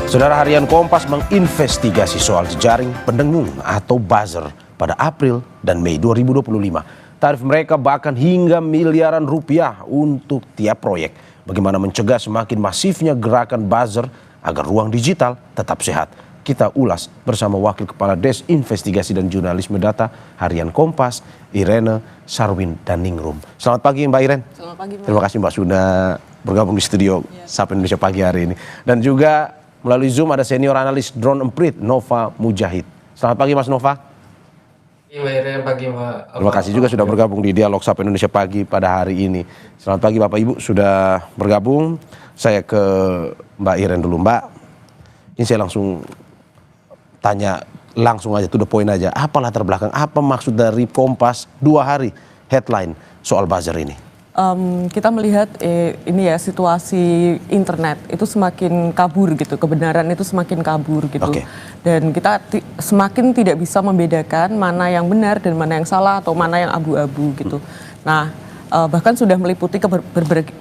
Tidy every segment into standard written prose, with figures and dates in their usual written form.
Saudara, harian Kompas menginvestigasi soal jejaring pendengung atau buzzer pada April dan Mei 2025. Tarif mereka bahkan hingga miliaran rupiah untuk tiap proyek. Bagaimana mencegah semakin masifnya gerakan buzzer agar ruang digital tetap sehat? Kita ulas bersama Wakil Kepala Desinvestigasi dan Jurnalisme Data Harian Kompas, Irene Sarwin Daningrum. Selamat pagi Mbak Irene. Selamat pagi Mbak. Terima kasih Mbak sudah bergabung di studio Sapa Indonesia pagi hari ini. Dan juga melalui Zoom ada senior analis Drone Emprit, Nova Mujahid. Selamat pagi Mas Nova. Pagi Mbak. Terima kasih juga sudah bergabung di Dialog Sapa Indonesia pagi pada hari ini. Selamat pagi Bapak Ibu sudah bergabung. Saya ke Mbak Irene dulu. Mbak, ini saya langsung tanya langsung aja, to the point aja. Apa latar belakang, apa maksud dari Kompas 2 hari headline soal buzzer ini? Kita melihat ini ya, situasi internet itu semakin kabur gitu, kebenaran itu semakin kabur gitu. Oke. Dan kita semakin tidak bisa membedakan mana yang benar dan mana yang salah atau mana yang abu-abu gitu. Nah, bahkan sudah meliputi ke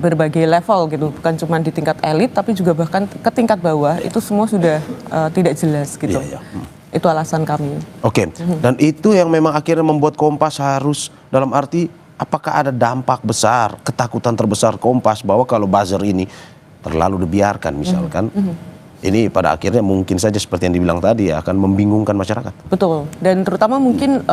berbagai level gitu, bukan cuma di tingkat elit tapi juga bahkan ke tingkat bawah, itu semua sudah tidak jelas gitu. Iya, iya. Itu alasan kami. Oke. Dan itu yang memang akhirnya membuat Kompas harus, dalam arti apakah ada dampak besar, ketakutan terbesar Kompas bahwa kalau buzzer ini terlalu dibiarkan misalkan, ini pada akhirnya mungkin saja seperti yang dibilang tadi ya, akan membingungkan masyarakat. Betul, dan terutama mungkin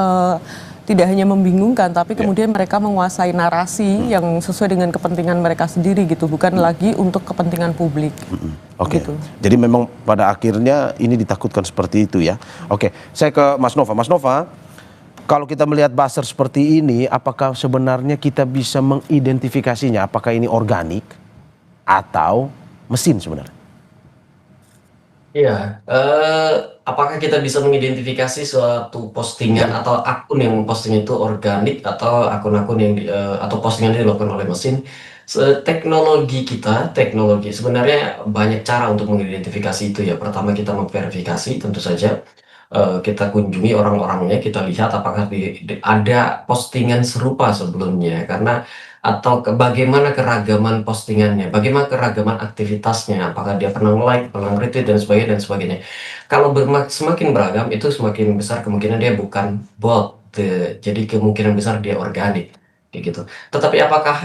tidak hanya membingungkan, tapi kemudian mereka menguasai narasi yang sesuai dengan kepentingan mereka sendiri gitu, bukan lagi untuk kepentingan publik. Oke, Gitu. jadi memang pada akhirnya ini ditakutkan seperti itu ya. Oke, saya ke Mas Nova. Mas Nova, kalau kita melihat buzzer seperti ini, apakah sebenarnya kita bisa mengidentifikasinya? Apakah ini organik atau mesin sebenarnya? Iya, apakah kita bisa mengidentifikasi suatu postingan atau akun yang posting itu organik atau akun-akun yang atau postingan yang dilakukan oleh mesin? Teknologi sebenarnya banyak cara untuk mengidentifikasi itu ya. Pertama kita memverifikasi, tentu saja kita kunjungi orang-orangnya, kita lihat apakah ada postingan serupa sebelumnya, karena atau bagaimana keragaman postingannya, bagaimana keragaman aktivitasnya, apakah dia pernah like, pernah retweet dan sebagainya. Kalau semakin beragam, itu semakin besar kemungkinan dia bukan bot, jadi kemungkinan besar dia organik, kayak gitu. Tetapi apakah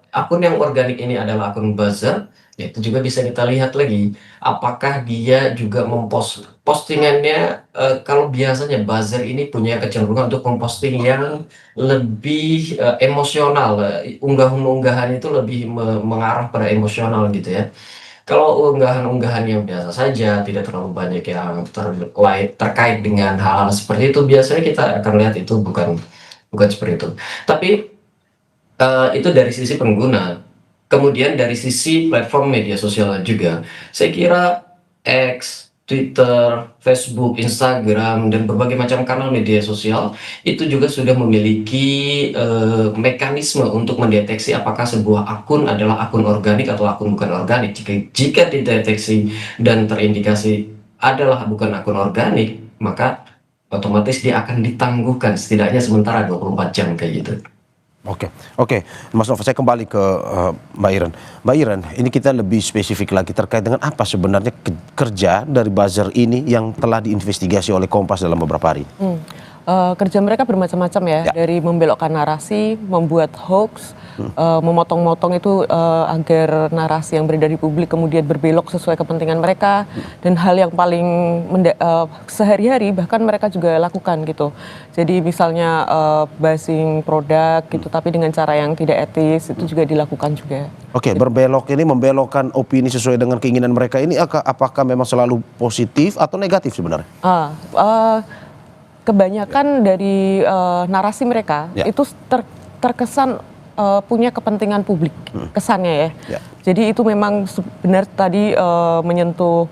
akun yang organik ini adalah akun buzzer? Ya, itu juga bisa kita lihat lagi, apakah dia juga mempost postingannya. Kalau biasanya buzzer ini punya kecenderungan untuk memposting yang lebih emosional, unggahan-unggahan itu lebih mengarah pada emosional gitu ya. Kalau unggahan-unggahan yang biasa saja, tidak terlalu banyak yang terkait dengan hal-hal seperti itu, biasanya kita akan lihat itu bukan seperti itu. Tapi itu dari sisi pengguna. Kemudian dari sisi platform media sosial juga, saya kira X, Twitter, Facebook, Instagram, dan berbagai macam kanal media sosial itu juga sudah memiliki mekanisme untuk mendeteksi apakah sebuah akun adalah akun organik atau akun bukan organik. Jika dideteksi dan terindikasi adalah bukan akun organik, maka otomatis dia akan ditangguhkan setidaknya sementara 24 jam kayak gitu. Oke, Mas Nova, saya kembali ke Mbak Irene. Mbak Irene, ini kita lebih spesifik lagi terkait dengan apa sebenarnya kerja dari buzzer ini yang telah diinvestigasi oleh Kompas dalam beberapa hari. Kerja mereka bermacam-macam ya, dari membelokkan narasi, membuat hoax, memotong-motong itu agar narasi yang beredar di publik kemudian berbelok sesuai kepentingan mereka, dan hal yang paling sehari-hari bahkan mereka juga lakukan gitu. Jadi misalnya bashing produk gitu, tapi dengan cara yang tidak etis, itu juga dilakukan juga. Oke, berbelok ini membelokkan opini sesuai dengan keinginan mereka ini, apakah memang selalu positif atau negatif sebenarnya? Kebanyakan dari narasi mereka itu terkesan punya kepentingan publik, kesannya ya. Jadi itu memang benar tadi menyentuh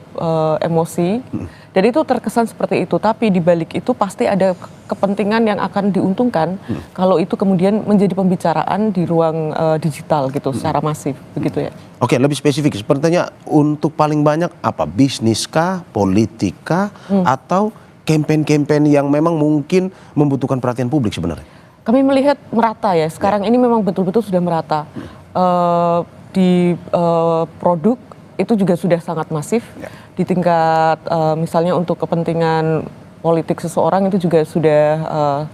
emosi, dan itu terkesan seperti itu. Tapi di balik itu pasti ada kepentingan yang akan diuntungkan kalau itu kemudian menjadi pembicaraan di ruang digital gitu, secara masif, begitu ya. Oke, lebih spesifik, sepertinya untuk paling banyak apa? Bisnis kah, politik kah, atau campaign-campaign yang memang mungkin membutuhkan perhatian publik sebenarnya? Kami melihat merata ya, sekarang ini memang betul-betul sudah merata. Di produk itu juga sudah sangat masif di tingkat misalnya untuk kepentingan politik seseorang itu juga sudah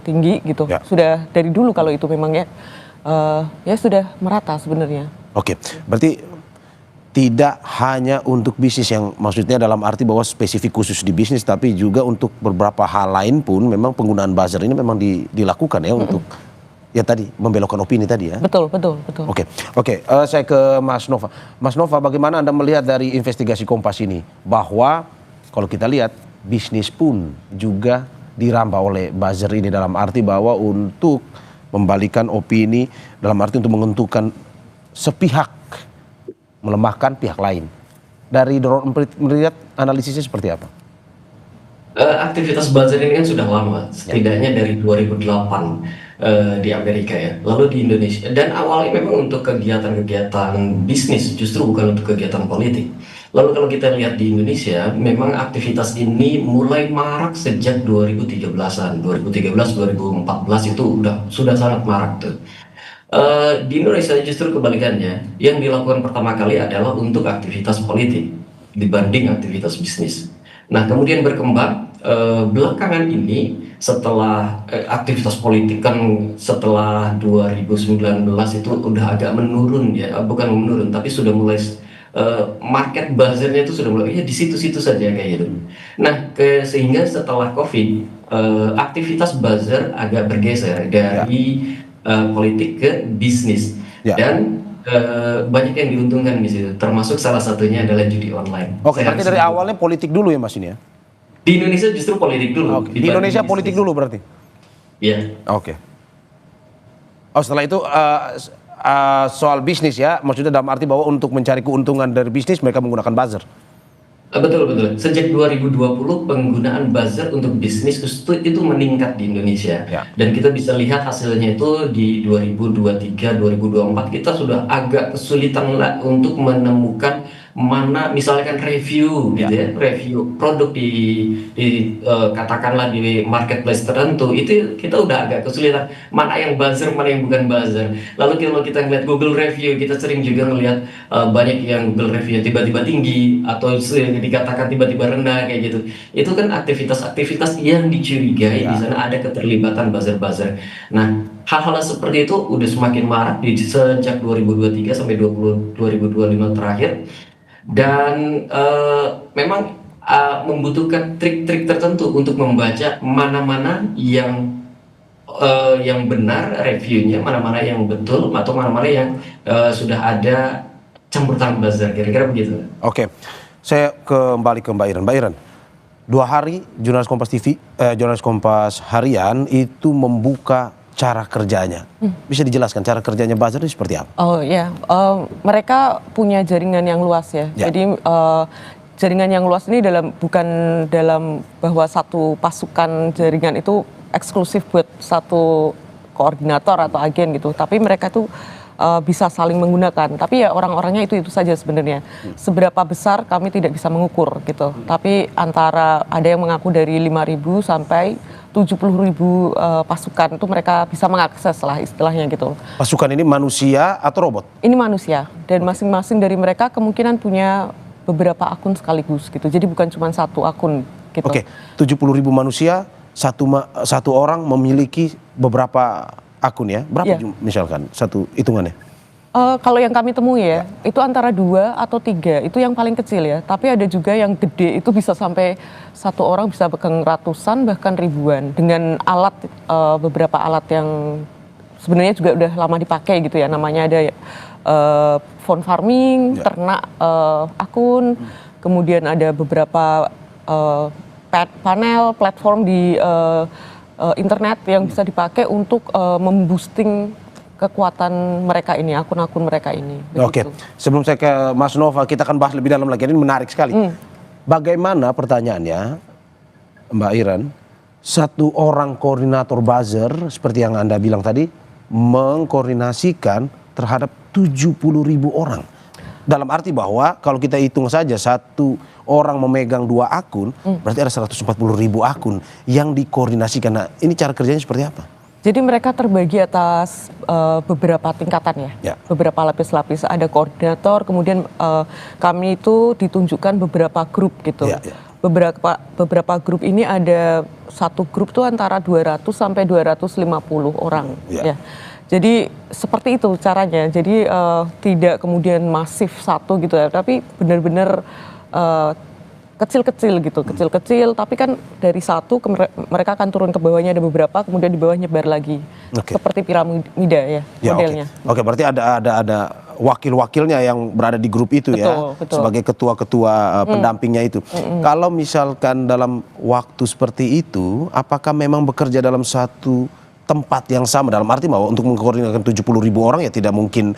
tinggi gitu. Sudah dari dulu kalau itu memang ya sudah merata sebenarnya. Oke, berarti tidak hanya untuk bisnis, yang maksudnya dalam arti bahwa spesifik khusus di bisnis, tapi juga untuk beberapa hal lain pun memang penggunaan buzzer ini memang dilakukan ya untuk ya tadi membelokkan opini tadi ya. Betul. Oke, saya ke Mas Nova. Mas Nova, bagaimana Anda melihat dari investigasi Kompas ini bahwa kalau kita lihat bisnis pun juga dirambah oleh buzzer ini, dalam arti bahwa untuk membalikan opini, dalam arti untuk menentukan sepihak, melemahkan pihak lain. Dari Doron melihat analisisnya seperti apa? Aktivitas buzzer ini kan sudah lama, setidaknya dari 2008 di Amerika ya, lalu di Indonesia, dan awalnya memang untuk kegiatan-kegiatan bisnis, justru bukan untuk kegiatan politik. Lalu kalau kita lihat di Indonesia, memang aktivitas ini mulai marak sejak 2013-an, 2013-2014 itu sudah sangat marak tuh. Di Indonesia justru kebalikannya, yang dilakukan pertama kali adalah untuk aktivitas politik dibanding aktivitas bisnis. Nah, kemudian berkembang belakangan ini setelah aktivitas politik kan setelah 2019 itu udah agak menurun ya, bukan menurun tapi sudah mulai market buzzernya itu sudah mulai ya di situ-situ saja kayak gitu. Nah, sehingga setelah COVID aktivitas buzzer agak bergeser dari politik ke bisnis dan banyak yang diuntungkan di situ, termasuk salah satunya adalah judi online. Oke, berarti dari awalnya politik dulu ya Mas ini ya? Di Indonesia justru politik dulu. Di Indonesia politik dulu berarti? Iya. Oke. Oh, setelah itu soal bisnis ya, maksudnya dalam arti bahwa untuk mencari keuntungan dari bisnis mereka menggunakan buzzer. Betul. Sejak 2020 penggunaan buzzer untuk bisnis itu meningkat di Indonesia. Dan kita bisa lihat hasilnya itu di 2023-2024 kita sudah agak kesulitan untuk menemukan mana misalkan review gitu ya, review produk di katakanlah di marketplace tertentu, itu kita udah agak kesulitan mana yang buzzer, mana yang bukan buzzer. Lalu kalau kita ngeliat Google review, kita sering juga ngelihat banyak yang Google review tiba-tiba tinggi atau dikatakan tiba-tiba rendah kayak gitu. Itu kan aktivitas-aktivitas yang dicurigai di sana ada keterlibatan buzzer-buzzer. Nah, hal-hal seperti itu udah semakin marak sejak 2023 sampai 2025 terakhir. Dan memang membutuhkan trik-trik tertentu untuk membaca mana-mana yang benar reviewnya, mana-mana yang betul, atau mana-mana yang sudah ada campur tangan buzzer, kira-kira begitu. Oke, saya kembali ke Mbak Iren. Mbak Iren, 2 hari jurnalis Kompas TV, jurnalis Kompas harian itu membuka cara kerjanya. Bisa dijelaskan cara kerjanya buzzer ini seperti apa? Oh ya, mereka punya jaringan yang luas ya. Jadi jaringan yang luas ini bukan dalam bahwa satu pasukan jaringan itu eksklusif buat satu koordinator atau agen gitu. Tapi mereka tuh bisa saling menggunakan. Tapi ya orang-orangnya itu saja sebenarnya. Seberapa besar kami tidak bisa mengukur gitu. Tapi antara ada yang mengaku dari 5.000 sampai 70.000 pasukan itu mereka bisa mengakses lah istilahnya gitu. Pasukan ini manusia atau robot? Ini manusia, dan masing-masing dari mereka kemungkinan punya beberapa akun sekaligus gitu. Jadi bukan cuma satu akun gitu. Oke, 70.000 manusia, satu orang memiliki beberapa akun ya? Berapa misalkan satu hitungannya? Kalau yang kami temui ya, itu antara 2 atau 3, itu yang paling kecil ya. Tapi ada juga yang gede, itu bisa sampai satu orang bisa pegang ratusan bahkan ribuan. Dengan alat, beberapa alat yang sebenarnya juga udah lama dipakai gitu ya. Namanya ada phone farming, ternak akun, kemudian ada beberapa panel, platform di internet yang bisa dipakai untuk memboosting kekuatan mereka ini, akun-akun mereka ini. Oke, sebelum saya ke Mas Nova, kita akan bahas lebih dalam lagi. Ini menarik sekali. Bagaimana pertanyaannya, Mbak Iren, satu orang koordinator buzzer, seperti yang Anda bilang tadi, mengkoordinasikan terhadap 70.000 orang. Dalam arti bahwa kalau kita hitung saja satu orang memegang 2 akun, berarti ada 140.000 akun yang dikoordinasikan. Nah, ini cara kerjanya seperti apa? Jadi mereka terbagi atas beberapa tingkatan ya, beberapa lapis-lapis. Ada koordinator, kemudian kami itu ditunjukkan beberapa grup gitu. Beberapa grup ini ada satu grup tuh antara 200 sampai 250 orang. Ya. Jadi seperti itu caranya. Jadi tidak kemudian masif satu gitu ya, tapi benar-benar kecil-kecil gitu, kecil-kecil, tapi kan dari satu mereka akan turun ke bawahnya ada beberapa, kemudian di bawah nyebar lagi, seperti piramida ya modelnya. Oke, berarti ada wakil-wakilnya yang berada di grup itu betul. Sebagai ketua-ketua pendampingnya itu. Kalau misalkan dalam waktu seperti itu, apakah memang bekerja dalam satu tempat yang sama, dalam arti bahwa untuk mengkoordinasikan 70.000 orang ya tidak mungkin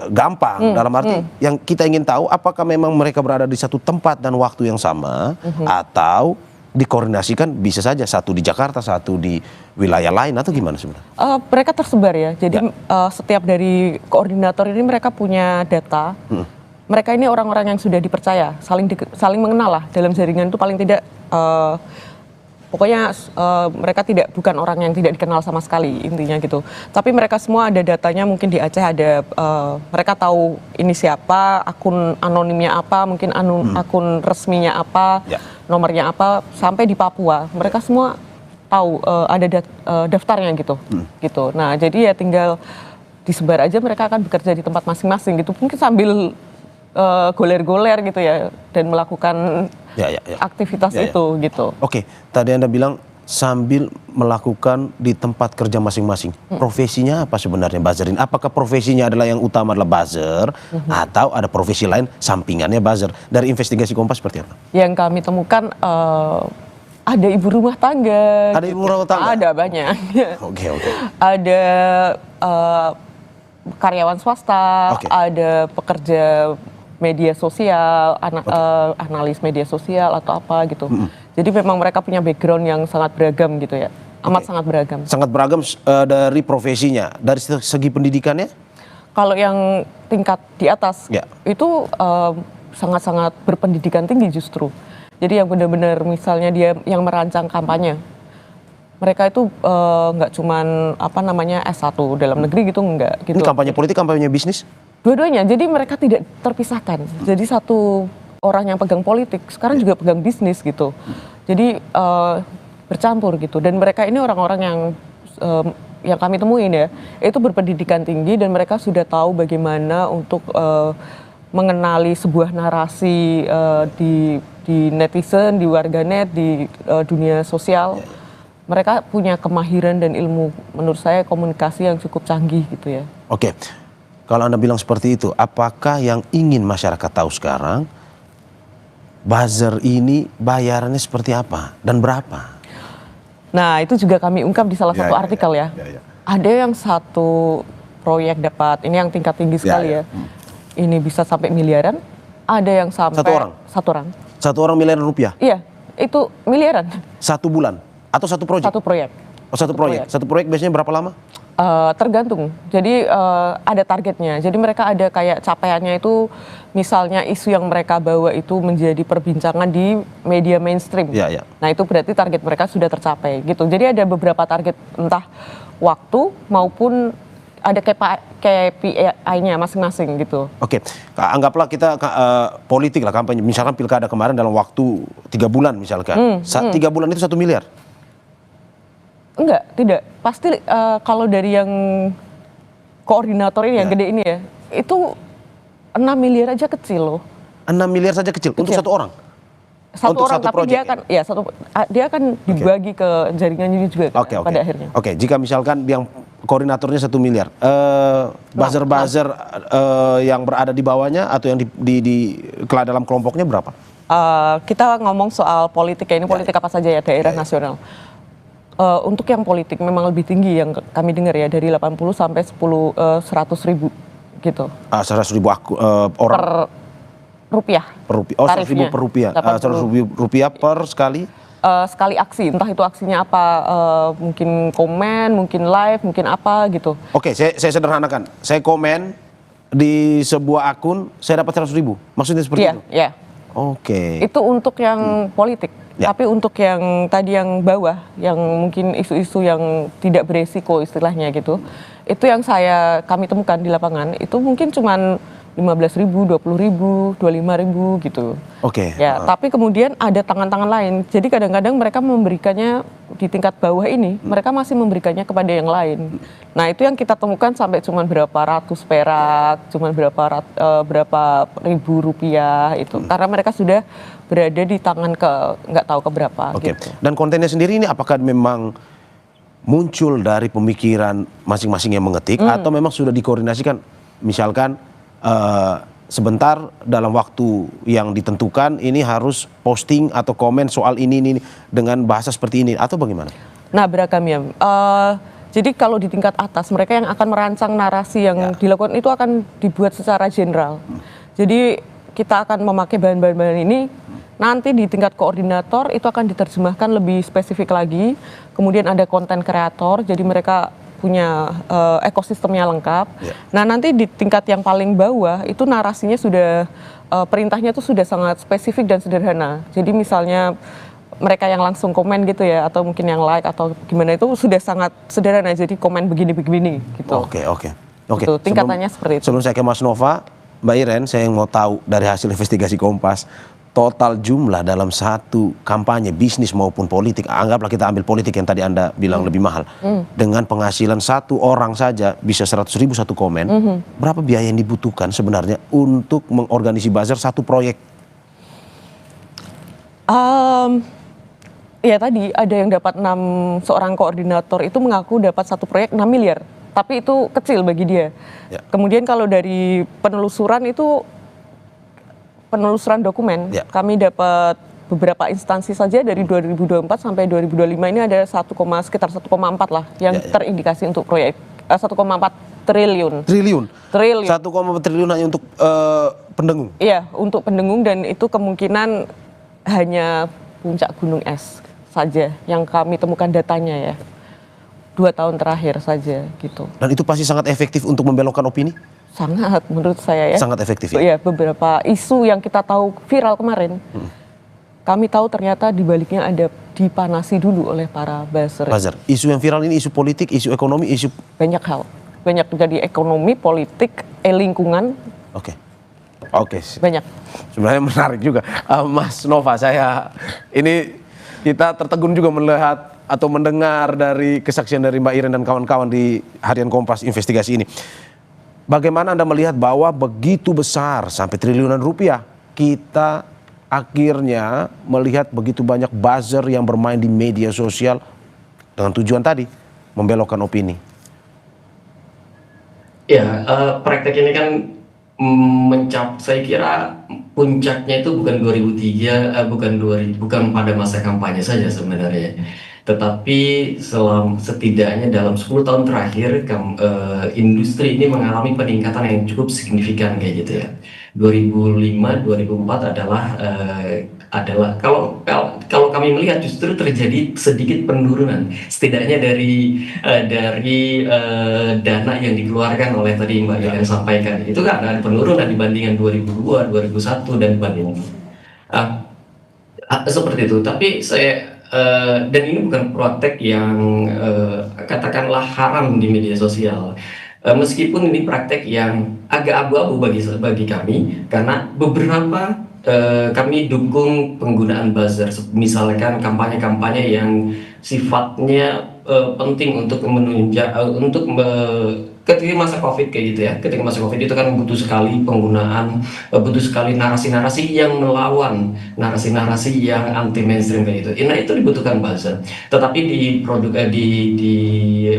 gampang, dalam arti yang kita ingin tahu apakah memang mereka berada di satu tempat dan waktu yang sama atau dikoordinasikan bisa saja satu di Jakarta, satu di wilayah lain atau gimana sebenarnya? Mereka tersebar ya, jadi setiap dari koordinator ini mereka punya data. Mereka ini orang-orang yang sudah dipercaya, saling mengenal lah dalam jaringan itu paling tidak. Pokoknya mereka bukan orang yang tidak dikenal sama sekali intinya gitu. Tapi mereka semua ada datanya, mungkin di Aceh ada, mereka tahu ini siapa, akun anonimnya apa, mungkin akun resminya apa, nomornya apa, sampai di Papua. Mereka semua tahu ada daftarnya gitu. Gitu. Nah jadi ya tinggal disebar aja, mereka akan bekerja di tempat masing-masing gitu. Mungkin sambil goler-goler gitu ya, dan melakukan aktivitas itu gitu. Oke, tadi Anda bilang sambil melakukan di tempat kerja masing-masing. Profesinya apa sebenarnya buzzer ini? Apakah profesinya adalah yang utama adalah buzzer atau ada profesi lain sampingannya buzzer? Dari investigasi Kompas seperti apa? Yang kami temukan ada ibu rumah tangga. Ada ibu rumah tangga? Ada banyak. Oke. Ada karyawan swasta, ada pekerja media sosial, analis media sosial atau apa gitu. Jadi memang mereka punya background yang sangat beragam gitu ya, amat sangat beragam. Sangat beragam dari profesinya, dari segi pendidikannya? Kalau yang tingkat di atas itu sangat-sangat berpendidikan tinggi justru. Jadi yang benar-benar misalnya dia yang merancang kampanye, mereka itu nggak cuman S1 dalam negeri gitu, enggak gitu. Ini kampanye politik, kampanye bisnis? Dua-duanya, jadi mereka tidak terpisahkan. Jadi satu orang yang pegang politik, sekarang juga pegang bisnis gitu. Jadi bercampur gitu. Dan mereka ini orang-orang yang kami temuin ya, itu berpendidikan tinggi dan mereka sudah tahu bagaimana untuk mengenali sebuah narasi di netizen, di warganet, di dunia sosial. Mereka punya kemahiran dan ilmu, menurut saya komunikasi yang cukup canggih gitu ya. Oke. Kalau Anda bilang seperti itu, apakah yang ingin masyarakat tahu sekarang, buzzer ini bayarannya seperti apa dan berapa? Nah itu juga kami ungkap di salah satu artikel ya. Ada yang satu proyek dapat, ini yang tingkat tinggi sekali ya. Ini bisa sampai miliaran, ada yang sampai... Satu orang? Satu orang miliaran rupiah? Iya, itu miliaran. Satu bulan? Atau satu proyek? Satu proyek. Oh satu proyek? Satu proyek biasanya berapa lama? Tergantung, jadi ada targetnya. Jadi mereka ada kayak capaiannya itu, misalnya isu yang mereka bawa itu menjadi perbincangan di media mainstream. Nah itu berarti target mereka sudah tercapai gitu. Jadi ada beberapa target, entah waktu maupun ada KPI-nya masing-masing gitu. Oke, anggaplah kita politik lah, kampanye. Misalkan pilkada kemarin dalam waktu 3 bulan misalkan. 3 bulan itu 1 miliar? Enggak, tidak. Pasti kalau dari yang koordinator ini yang gede ini ya, itu 6 miliar aja kecil loh. 6 miliar saja kecil. Untuk satu orang? Satu orang, tapi project, dia akan dibagi ke jaringannya juga pada akhirnya. Oke, jika misalkan yang koordinatornya 1 miliar, buzzer-buzzer yang berada di bawahnya atau yang di dalam kelompoknya berapa? Kita ngomong soal politik ya, ini politik apa saja ya, daerah nasional. Untuk yang politik memang lebih tinggi yang kami dengar ya, dari 80 sampai 100 ribu gitu. 100 ribu orang? Per rupiah. Oh, 100 ribu per rupiah. 100 ribu rupiah per sekali? Sekali aksi, entah itu aksinya apa, mungkin komen, mungkin live, mungkin apa gitu. Oke, saya sederhanakan. Saya komen di sebuah akun, saya dapat 100 ribu. Maksudnya seperti itu? Iya. Oke. Itu untuk yang politik. Ya. Tapi untuk yang tadi yang bawah, yang mungkin isu-isu yang tidak beresiko istilahnya gitu, itu yang kami temukan di lapangan, itu mungkin cuman 15.000, 20.000, 25.000 gitu. Oke. Ya, tapi kemudian ada tangan-tangan lain. Jadi kadang-kadang mereka memberikannya di tingkat bawah ini, mereka masih memberikannya kepada yang lain. Nah, itu yang kita temukan sampai cuman berapa ratus perak, cuman berapa ribu rupiah itu. Karena mereka sudah berada di tangan nggak tahu ke berapa. Oke. Gitu. Dan kontennya sendiri ini apakah memang muncul dari pemikiran masing-masing yang mengetik atau memang sudah dikoordinasikan, misalkan sebentar dalam waktu yang ditentukan ini harus posting atau komen soal ini dengan bahasa seperti ini atau bagaimana? Nah, beragam ya. Jadi kalau di tingkat atas mereka yang akan merancang narasi yang dilakukan itu akan dibuat secara general. Jadi kita akan memakai bahan-bahan ini. Nanti di tingkat koordinator itu akan diterjemahkan lebih spesifik lagi. Kemudian ada konten kreator, jadi mereka punya ekosistemnya lengkap. Nah, nanti di tingkat yang paling bawah itu narasinya sudah perintahnya itu sudah sangat spesifik dan sederhana. Jadi misalnya mereka yang langsung komen gitu ya, atau mungkin yang like atau gimana itu sudah sangat sederhana. Jadi komen begini gitu. Oke. Gitu, tingkatannya seperti itu. Sebelum saya ke Mas Nova, Mbak Iren, saya yang mau tahu dari hasil investigasi Kompas, total jumlah dalam satu kampanye bisnis maupun politik, anggaplah kita ambil politik yang tadi Anda bilang lebih mahal, dengan penghasilan satu orang saja bisa 100.000 satu komen, berapa biaya yang dibutuhkan sebenarnya untuk mengorganisasi buzzer satu proyek? Ya tadi ada yang dapat seorang koordinator itu mengaku dapat satu proyek 6 miliar, tapi itu kecil bagi dia. Kemudian kalau dari penelusuran dokumen, kami dapat beberapa instansi saja dari 2024 sampai 2025 ini ada sekitar 1,4 lah yang terindikasi untuk proyek 1,4 triliun. Triliun? 1,4 Triliun. triliun hanya untuk pendengung? Iya, untuk pendengung, dan itu kemungkinan hanya puncak gunung es saja yang kami temukan datanya ya. 2 tahun terakhir saja gitu. Dan itu pasti sangat efektif untuk membelokkan opini? Sangat, menurut saya ya. Sangat efektif ya? Iya, beberapa isu yang kita tahu viral kemarin, kami tahu ternyata di baliknya ada dipanasi dulu oleh para buzzer. Isu yang viral ini isu politik, isu ekonomi, isu... Banyak hal. Banyak jadi ekonomi, politik, lingkungan. Oke. Banyak. Sebenarnya menarik juga. Mas Nova, ini kita tertegun juga melihat atau mendengar dari kesaksian dari Mbak Iren dan kawan-kawan di Harian Kompas investigasi ini. Bagaimana Anda melihat bahwa begitu besar sampai triliunan rupiah kita akhirnya melihat begitu banyak buzzer yang bermain di media sosial dengan tujuan tadi membelokkan opini? Ya, praktek ini kan saya kira puncaknya itu bukan 2003, bukan pada masa kampanye saja sebenarnya. Tetapi setidaknya dalam 10 tahun terakhir industri ini mengalami peningkatan yang cukup signifikan kayak gitu ya. 2005, 2004 adalah kalau kami melihat justru terjadi sedikit penurunan, setidaknya dari dana yang dikeluarkan oleh tadi Mbak yang sampaikan itu kan ada penurunan dibandingkan 2002, 2001 dan banding seperti itu. Tapi dan ini bukan praktek yang katakanlah haram di media sosial. Meskipun ini praktek yang agak abu-abu bagi kami, karena beberapa kami dukung penggunaan buzzer, misalkan kampanye-kampanye yang sifatnya penting untuk menunjang ketika masa COVID kayak gitu ya. Ketika masa COVID itu kan butuh sekali narasi-narasi yang melawan, narasi-narasi yang anti mainstream kayak gitu. Nah, itu dibutuhkan buzzer. Tetapi di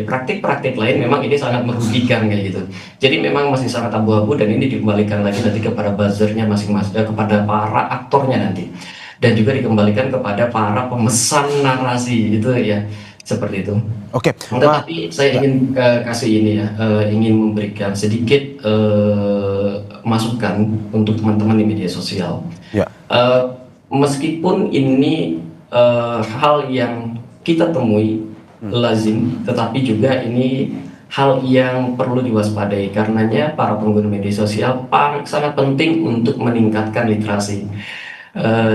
praktik-praktik lain memang ini sangat merugikan kayak gitu. Jadi memang masih sangat abu-abu, dan ini dikembalikan lagi nanti kepada buzzernya masing-masing, kepada para aktornya nanti. Dan juga dikembalikan kepada para pemesan narasi itu ya. Seperti itu. Oke. Tetapi saya ingin kasih ini ya, ingin memberikan sedikit masukan untuk teman-teman di media sosial. Meskipun ini hal yang kita temui lazim, tetapi juga ini hal yang perlu diwaspadai. Karenanya para pengguna media sosial sangat penting untuk meningkatkan literasi.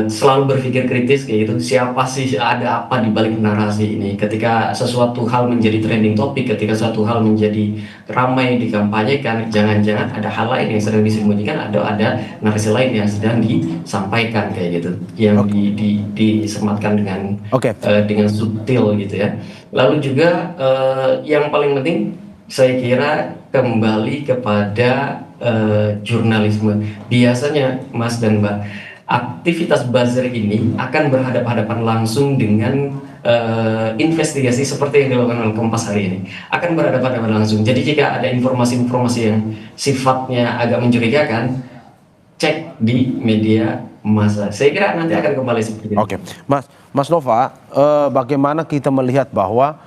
selalu berpikir kritis kayak gitu, siapa sih, ada apa di balik narasi ini. Ketika sesuatu hal menjadi trending topik, ketika suatu hal menjadi ramai dikampanyekan, jangan-jangan ada hal lain yang sedang disembunyikan, ada narasi lain yang sedang disampaikan kayak gitu, yang disematkan dengan subtil gitu ya. Lalu juga yang paling penting saya kira kembali kepada jurnalisme. Biasanya Mas dan Mbak, aktivitas buzzer ini akan berhadapan-hadapan langsung dengan investigasi seperti yang dilakukan oleh Kompas hari ini, akan berhadapan-hadapan langsung. Jadi jika ada informasi-informasi yang sifatnya agak mencurigakan, cek di media massa. Saya kira nanti akan kembali seperti itu. Oke, Mas Nova, bagaimana kita melihat bahwa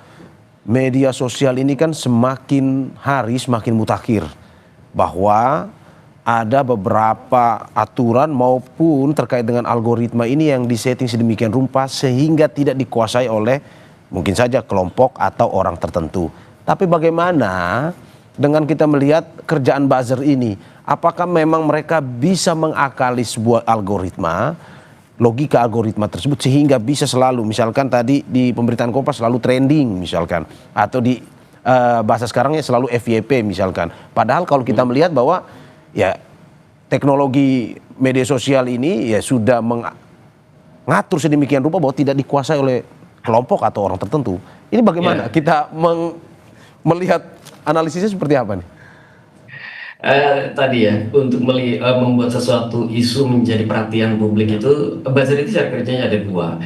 media sosial ini kan semakin hari semakin mutakhir, bahwa ada beberapa aturan maupun terkait dengan algoritma ini yang disetting sedemikian rupa sehingga tidak dikuasai oleh mungkin saja kelompok atau orang tertentu. Tapi bagaimana dengan kita melihat kerjaan buzzer ini? Apakah memang mereka bisa mengakali sebuah algoritma, logika algoritma tersebut sehingga bisa selalu, misalkan tadi di pemberitaan Kompas selalu trending misalkan, atau di bahasa sekarangnya selalu FYP misalkan. Padahal kalau kita melihat bahwa ya teknologi media sosial ini ya sudah mengatur sedemikian rupa bahwa tidak dikuasai oleh kelompok atau orang tertentu. Ini bagaimana kita melihat analisisnya seperti apa nih? Tadi ya, untuk membuat sesuatu isu menjadi perhatian publik itu, buzzer itu cara kerjanya ada dua.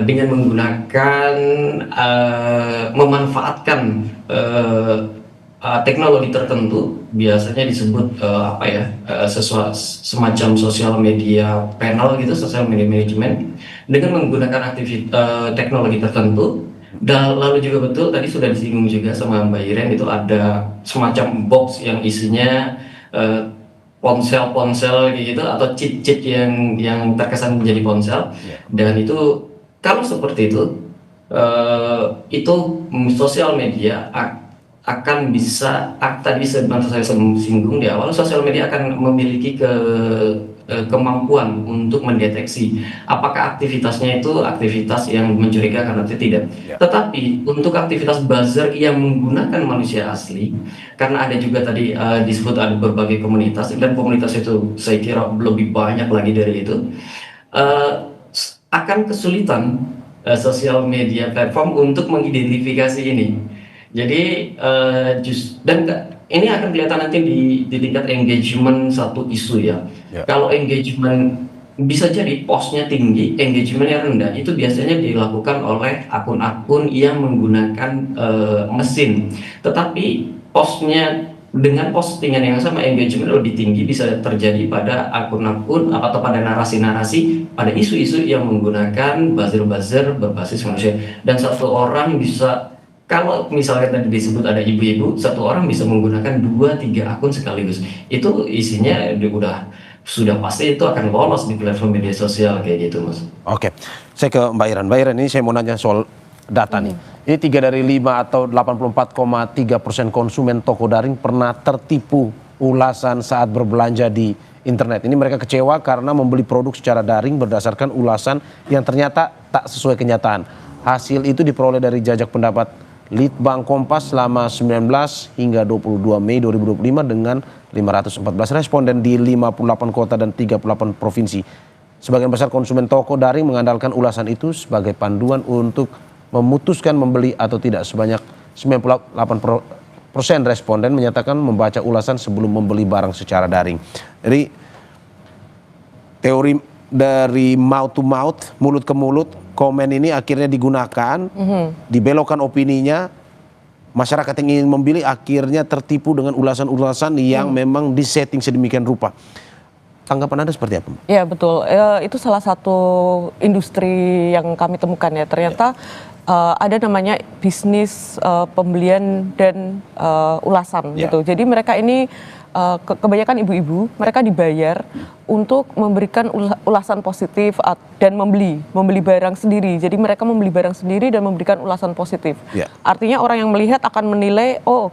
Dengan menggunakan memanfaatkan teknologi tertentu, biasanya disebut semacam sosial media panel gitu, sosial media management, dengan menggunakan teknologi tertentu. Dan lalu juga betul tadi sudah disinggung juga sama Mbak Iren, itu ada semacam box yang isinya ponsel-ponsel gitu, atau cheat-cheat yang terkesan menjadi ponsel. Dan itu kalau seperti itu sosial media akan bisa, tadi sebenarnya saya singgung di awal, sosial media akan memiliki kemampuan untuk mendeteksi apakah aktivitasnya itu aktivitas yang mencurigakan atau tidak. Tetapi untuk aktivitas buzzer yang menggunakan manusia asli, karena ada juga tadi disebut ada berbagai komunitas, dan komunitas itu saya kira lebih banyak lagi dari itu, akan kesulitan sosial media platform untuk mengidentifikasi ini. Jadi dan ini akan kelihatan nanti di tingkat engagement satu isu ya. Kalau engagement bisa jadi postnya tinggi, engagementnya rendah, itu biasanya dilakukan oleh akun-akun yang menggunakan mesin. Tetapi postnya dengan postingan yang sama, engagement lebih tinggi bisa terjadi pada akun-akun atau pada narasi-narasi pada isu-isu yang menggunakan buzzer-buzzer berbasis manusia. Dan satu orang bisa, kalau misalnya tadi disebut ada ibu-ibu, satu orang bisa menggunakan 2-3 akun sekaligus. Itu isinya sudah pasti itu akan lolos di platform media sosial kayak gitu, Mas. Oke, saya ke Mbak Iren. Mbak Iren, ini saya mau nanya soal data nih. Ini 3 dari 5 atau 84,3% konsumen toko daring pernah tertipu ulasan saat berbelanja di internet. Ini mereka kecewa karena membeli produk secara daring berdasarkan ulasan yang ternyata tak sesuai kenyataan. Hasil itu diperoleh dari jajak pendapat Litbang Kompas selama 19 hingga 22 Mei 2025 dengan 514 responden di 58 kota dan 38 provinsi. Sebagian besar konsumen toko daring mengandalkan ulasan itu sebagai panduan untuk memutuskan membeli atau tidak. Sebanyak 98% responden menyatakan membaca ulasan sebelum membeli barang secara daring. Jadi teori dari mouth to mouth, mulut ke mulut, komen ini akhirnya digunakan, dibelokkan opininya, masyarakat yang ingin membeli akhirnya tertipu dengan ulasan-ulasan yang memang disetting sedemikian rupa. Tanggapan Anda seperti apa? Ya betul, itu salah satu industri yang kami temukan ya. Ternyata ada namanya bisnis pembelian dan ulasan gitu. Jadi mereka ini kebanyakan ibu-ibu, mereka dibayar untuk memberikan ulasan positif dan membeli barang sendiri. Jadi mereka membeli barang sendiri dan memberikan ulasan positif. Artinya orang yang melihat akan menilai, oh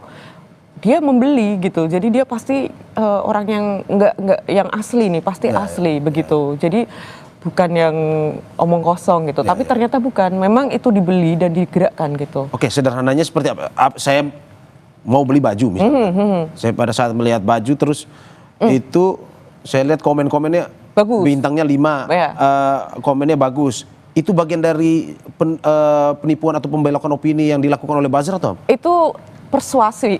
dia membeli gitu. Jadi dia pasti orang yang nggak yang asli nih, pasti asli begitu. Jadi bukan yang omong kosong gitu, tapi ternyata bukan. Memang itu dibeli dan digerakkan gitu. Oke, sederhananya seperti apa? Saya mau beli baju misalnya. Saya pada saat melihat baju terus itu saya lihat komen-komennya Bagus. bintangnya 5, komennya bagus. Itu bagian dari penipuan atau pembelokan opini yang dilakukan oleh buzzer atau? Itu persuasi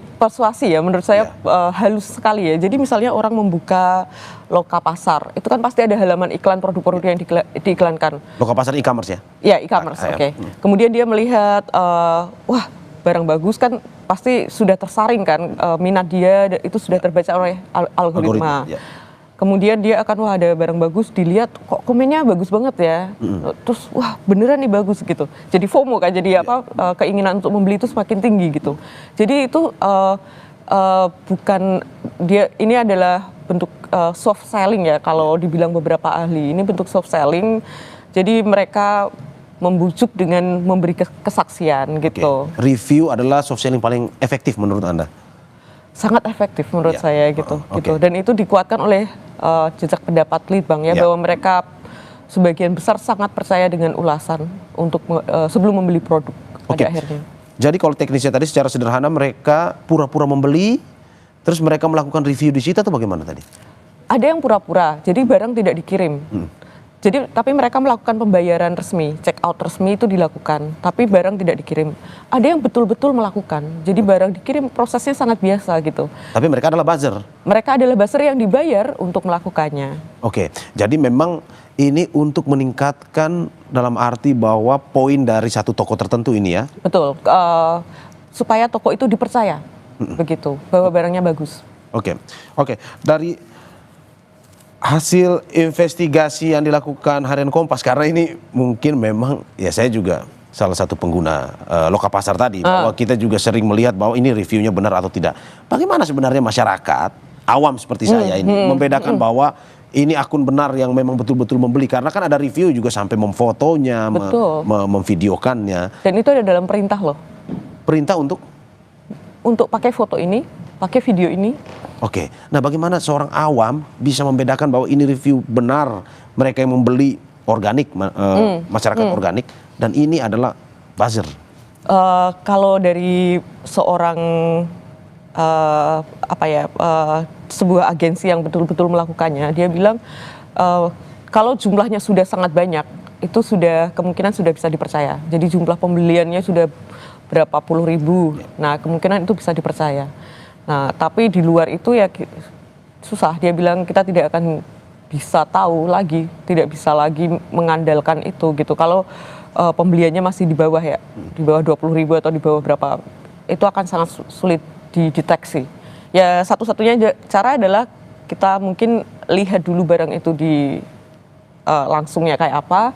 ya menurut saya halus sekali ya. Jadi misalnya orang membuka loka pasar, itu kan pasti ada halaman iklan produk-produk yang diiklankan. Loka pasar e-commerce ya? Ya e-commerce, oke. Kemudian dia melihat, wah barang bagus kan pasti sudah tersaring kan, minat dia itu sudah terbaca oleh algoritma. Kemudian dia akan wah ada barang bagus, dilihat kok komennya bagus banget ya, terus wah beneran nih bagus gitu. Jadi FOMO kan, jadi keinginan untuk membeli itu semakin tinggi gitu. Jadi itu bukan dia, ini adalah bentuk soft selling ya kalau dibilang beberapa ahli, ini bentuk soft selling. Jadi mereka membujuk dengan memberi kesaksian gitu. Review adalah soft selling paling efektif menurut Anda? Sangat efektif menurut saya gitu. Dan itu dikuatkan oleh jejak pendapat Litbang ya, bahwa mereka sebagian besar sangat percaya dengan ulasan untuk sebelum membeli produk pada akhirnya. Jadi kalau teknisnya tadi secara sederhana mereka pura-pura membeli, terus mereka melakukan review di situ atau bagaimana tadi? Ada yang pura-pura, jadi barang tidak dikirim. Jadi tapi mereka melakukan pembayaran resmi, check out resmi itu dilakukan, tapi barang tidak dikirim. Ada yang betul-betul melakukan, jadi barang dikirim, prosesnya sangat biasa gitu. Tapi mereka adalah buzzer? Mereka adalah buzzer yang dibayar untuk melakukannya. Oke, jadi memang ini untuk meningkatkan dalam arti bahwa poin dari satu toko tertentu ini ya? Betul, supaya toko itu dipercaya, begitu, bahwa barangnya bagus. Oke, dari hasil investigasi yang dilakukan Harian Kompas, karena ini mungkin memang ya saya juga salah satu pengguna loka pasar tadi, bahwa kita juga sering melihat bahwa ini reviewnya benar atau tidak. Bagaimana sebenarnya masyarakat awam seperti saya ini membedakan bahwa ini akun benar yang memang betul-betul membeli, karena kan ada review juga sampai memfotonya, memvideokannya. Dan itu ada dalam perintah loh. Perintah untuk pakai foto ini, pakai video ini. Oke, nah bagaimana seorang awam bisa membedakan bahwa ini review benar mereka yang membeli organik, masyarakat organik, dan ini adalah buzzer? Kalau dari seorang sebuah agensi yang betul-betul melakukannya, dia bilang kalau jumlahnya sudah sangat banyak, itu sudah kemungkinan sudah bisa dipercaya. Jadi jumlah pembeliannya sudah berapa puluh ribu, nah kemungkinan itu bisa dipercaya. Nah, tapi di luar itu ya susah. Dia bilang kita tidak akan bisa tahu lagi, tidak bisa lagi mengandalkan itu gitu. Kalau pembeliannya masih di bawah ya, di bawah 20.000 atau di bawah berapa, itu akan sangat sulit dideteksi. Ya satu-satunya cara adalah kita mungkin lihat dulu barang itu di langsungnya kayak apa.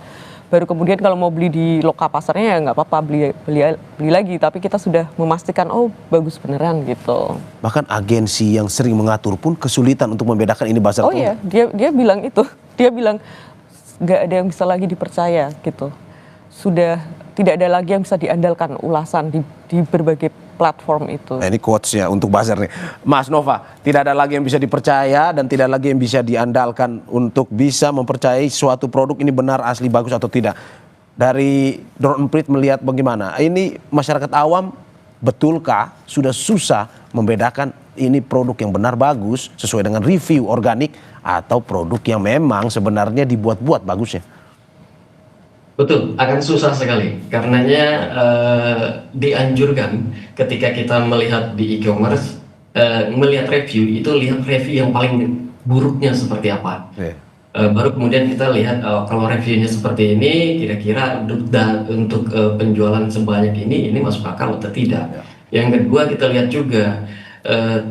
Baru kemudian kalau mau beli di loka pasarnya ya nggak apa-apa beli lagi, tapi kita sudah memastikan oh bagus beneran gitu. Bahkan agensi yang sering mengatur pun kesulitan untuk membedakan ini buzzer. Oh iya, dia bilang itu, dia bilang nggak ada yang bisa lagi dipercaya gitu. Sudah tidak ada lagi yang bisa diandalkan ulasan di berbagai platform itu. Nah, ini quotes-nya untuk buzzer nih. Mas Nova, tidak ada lagi yang bisa dipercaya dan tidak lagi yang bisa diandalkan untuk bisa mempercayai suatu produk ini benar, asli, bagus atau tidak. Dari Drone Emprit melihat bagaimana? Ini masyarakat awam, betulkah sudah susah membedakan ini produk yang benar bagus sesuai dengan review organik atau produk yang memang sebenarnya dibuat-buat bagusnya? Betul, akan susah sekali. Karenanya dianjurkan ketika kita melihat di e-commerce, melihat review, itu lihat review yang paling buruknya seperti apa. Baru kemudian kita lihat kalau reviewnya seperti ini, kira-kira untuk penjualan sebanyak ini masuk akal atau tidak. Yang kedua kita lihat juga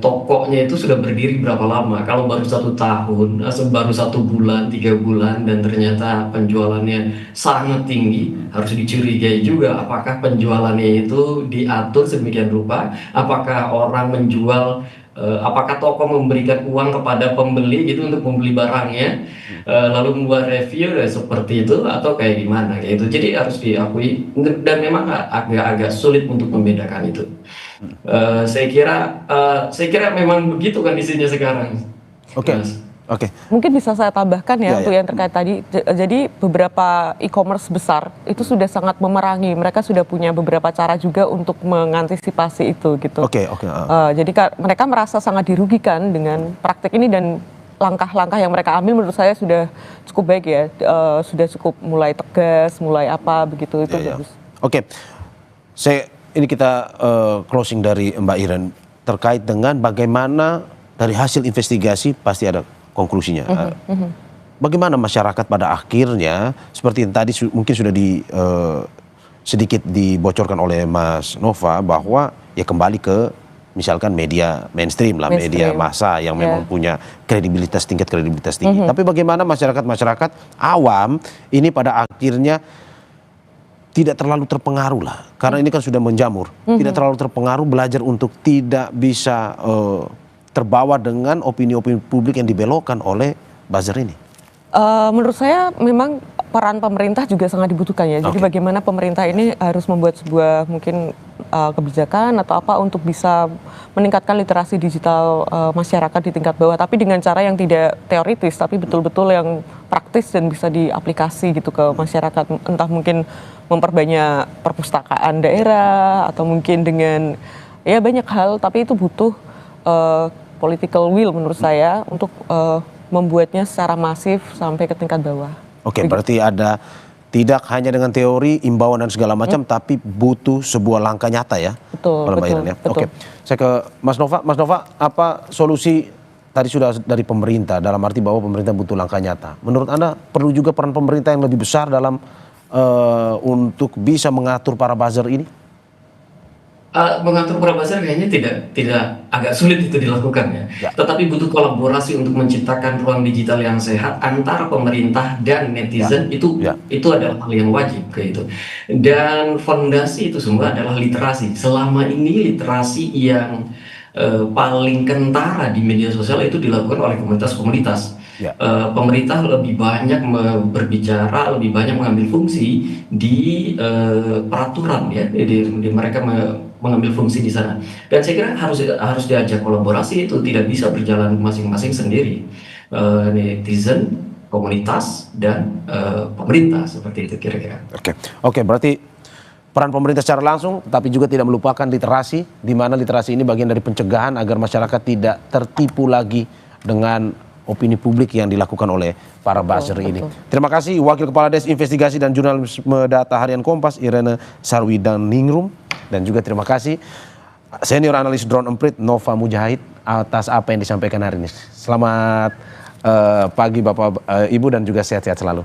tokonya itu sudah berdiri berapa lama. Kalau baru 1 tahun, baru 1 bulan, 3 bulan, dan ternyata penjualannya sangat tinggi, harus dicurigai juga apakah penjualannya itu diatur sedemikian rupa, apakah orang menjual, apakah toko memberikan uang kepada pembeli gitu untuk membeli barangnya, lalu membuat review seperti itu atau kayak gimana kayak itu. Jadi harus diakui, dan memang agak-agak sulit untuk membedakan itu. Saya kira memang begitu kondisinya sekarang. Oke. Mas. Oke. Mungkin bisa saya tambahkan Ya, ya untuk ya. yang terkait tadi. Jadi beberapa e-commerce besar itu sudah sangat memerangi. Mereka sudah punya beberapa cara juga untuk mengantisipasi itu gitu. Oke. Jadi mereka merasa sangat dirugikan dengan praktik ini dan langkah-langkah yang mereka ambil menurut saya sudah cukup baik ya. Sudah cukup mulai tegas, mulai apa begitu itu Ya. bagus. Oke. Ini kita closing dari Mbak Iren terkait dengan bagaimana dari hasil investigasi pasti ada konklusinya. Bagaimana masyarakat pada akhirnya seperti yang tadi mungkin sudah sedikit dibocorkan oleh Mas Nova bahwa ya kembali ke misalkan media mainstream lah, media massa yang memang punya tingkat kredibilitas tinggi. Tapi bagaimana masyarakat awam ini pada akhirnya tidak terlalu terpengaruh lah, karena ini kan sudah menjamur, tidak terlalu terpengaruh, belajar untuk tidak bisa terbawa dengan opini-opini publik yang dibelokkan oleh buzzer ini. Menurut saya memang peran pemerintah juga sangat dibutuhkan ya. Jadi bagaimana pemerintah ini harus membuat sebuah mungkin kebijakan atau apa untuk bisa meningkatkan literasi digital masyarakat di tingkat bawah, tapi dengan cara yang tidak teoritis, tapi betul-betul yang praktis dan bisa diaplikasi gitu ke masyarakat. Entah mungkin memperbanyak perpustakaan daerah atau mungkin dengan ya banyak hal, tapi itu butuh political will menurut saya untuk membuatnya secara masif sampai ke tingkat bawah. Oke, berarti ada tidak hanya dengan teori, imbauan dan segala macam, tapi butuh sebuah langkah nyata ya. Betul. Oke, saya ke Mas Nova. Mas Nova, apa solusi tadi sudah dari pemerintah, dalam arti bahwa pemerintah butuh langkah nyata. Menurut Anda perlu juga peran pemerintah yang lebih besar dalam untuk bisa mengatur para buzzer ini? Mengatur para buzzer kayaknya tidak agak sulit itu dilakukan ya. Tetapi butuh kolaborasi untuk menciptakan ruang digital yang sehat antara pemerintah dan netizen. Itu adalah hal yang wajib kayak itu. Dan fondasi itu semua adalah literasi. Selama ini literasi yang paling kentara di media sosial itu dilakukan oleh komunitas-komunitas. Pemerintah lebih banyak berbicara, lebih banyak mengambil fungsi di peraturan ya, di mereka mengambil fungsi di sana. Dan saya kira harus diajak kolaborasi, itu tidak bisa berjalan masing-masing sendiri. Netizen, komunitas, dan pemerintah, seperti itu kira-kira. Oke, berarti peran pemerintah secara langsung, tapi juga tidak melupakan literasi, di mana literasi ini bagian dari pencegahan agar masyarakat tidak tertipu lagi dengan opini publik yang dilakukan oleh para buzzer ini. Terima kasih Wakil Kepala Des Investigasi dan Jurnalisme Data Harian Kompas, Irene Sarwidaningrum, dan juga terima kasih Senior Analis Drone Emprit Nova Mujahid atas apa yang disampaikan hari ini. Selamat pagi Bapak Ibu dan juga sehat-sehat selalu.